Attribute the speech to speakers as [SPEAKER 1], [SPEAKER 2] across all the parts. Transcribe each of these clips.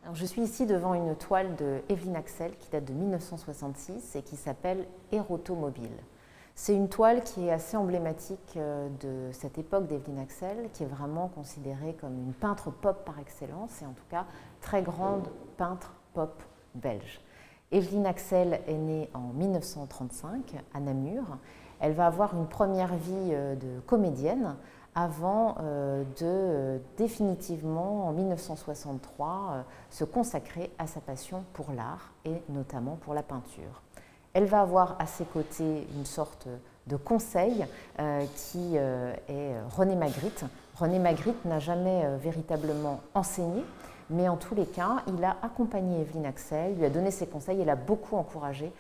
[SPEAKER 1] Alors, je suis ici devant une toile de Evelyn Axel qui date de 1966 et qui s'appelle Érotomobile. C'est une toile qui est assez emblématique de cette époque d'Evelyn Axel, qui est vraiment considérée comme une peintre pop par excellence et en tout cas très grande peintre pop belge. Evelyn Axel est née en 1935 à Namur. Elle va avoir une première vie de comédienne avant de définitivement, en 1963, se consacrer à sa passion pour l'art et notamment pour la peinture. Elle va avoir à ses côtés une sorte de conseil qui est René Magritte. René Magritte n'a jamais véritablement enseigné, mais en tous les cas, il a accompagné Evelyn Axel, lui a donné ses conseils et l'a beaucoup encouragée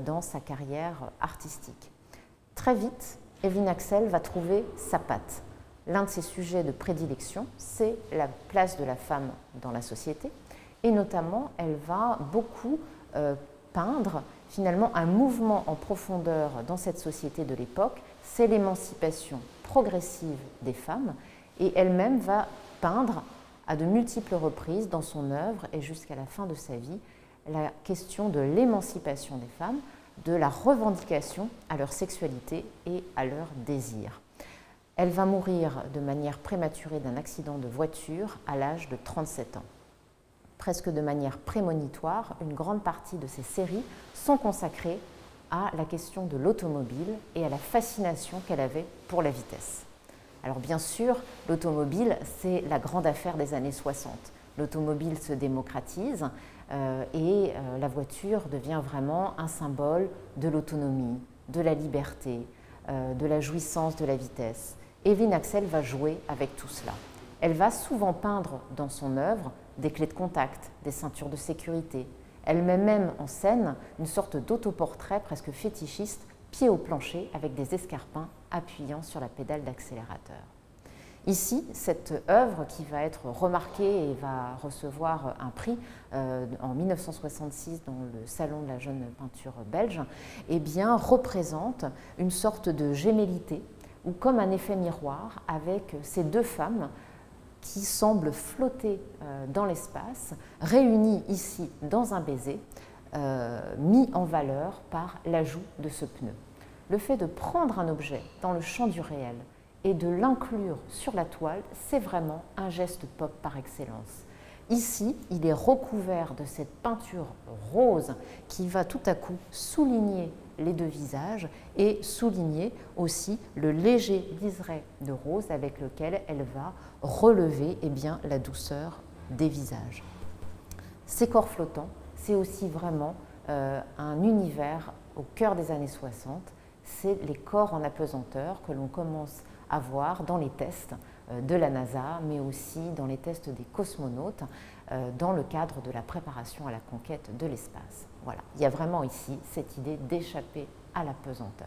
[SPEAKER 1] dans sa carrière artistique. Très vite, Evelyn Axel va trouver sa patte. L'un de ses sujets de prédilection, c'est la place de la femme dans la société. Et notamment, elle va beaucoup peindre finalement un mouvement en profondeur dans cette société de l'époque, c'est l'émancipation progressive des femmes. Et elle-même va peindre à de multiples reprises dans son œuvre et jusqu'à la fin de sa vie la question de l'émancipation des femmes, de la revendication à leur sexualité et à leur désir. Elle va mourir de manière prématurée d'un accident de voiture à l'âge de 37 ans. Presque de manière prémonitoire, une grande partie de ses séries sont consacrées à la question de l'automobile et à la fascination qu'elle avait pour la vitesse. Alors bien sûr, l'automobile, c'est la grande affaire des années 60. L'automobile se démocratise et la voiture devient vraiment un symbole de l'autonomie, de la liberté, de la jouissance de la vitesse. Evelyn Axel va jouer avec tout cela. Elle va souvent peindre dans son œuvre des clés de contact, des ceintures de sécurité. Elle met même en scène une sorte d'autoportrait presque fétichiste, pied au plancher avec des escarpins appuyant sur la pédale d'accélérateur. Ici, cette œuvre qui va être remarquée et va recevoir un prix en 1966 dans le Salon de la jeune peinture belge, eh bien, représente une sorte de gémellité ou comme un effet miroir avec ces deux femmes qui semblent flotter dans l'espace, réunies ici dans un baiser, mis en valeur par l'ajout de ce pneu. Le fait de prendre un objet dans le champ du réel et de l'inclure sur la toile, c'est vraiment un geste pop par excellence. Ici, il est recouvert de cette peinture rose qui va tout à coup souligner les deux visages et souligner aussi le léger liseré de rose avec lequel elle va relever la douceur des visages. Ces corps flottants, c'est aussi vraiment un univers au cœur des années 60, c'est les corps en apesanteur que l'on commence à voir dans les tests de la NASA, mais aussi dans les tests des cosmonautes, dans le cadre de la préparation à la conquête de l'espace. Voilà, il y a vraiment ici cette idée d'échapper à la pesanteur.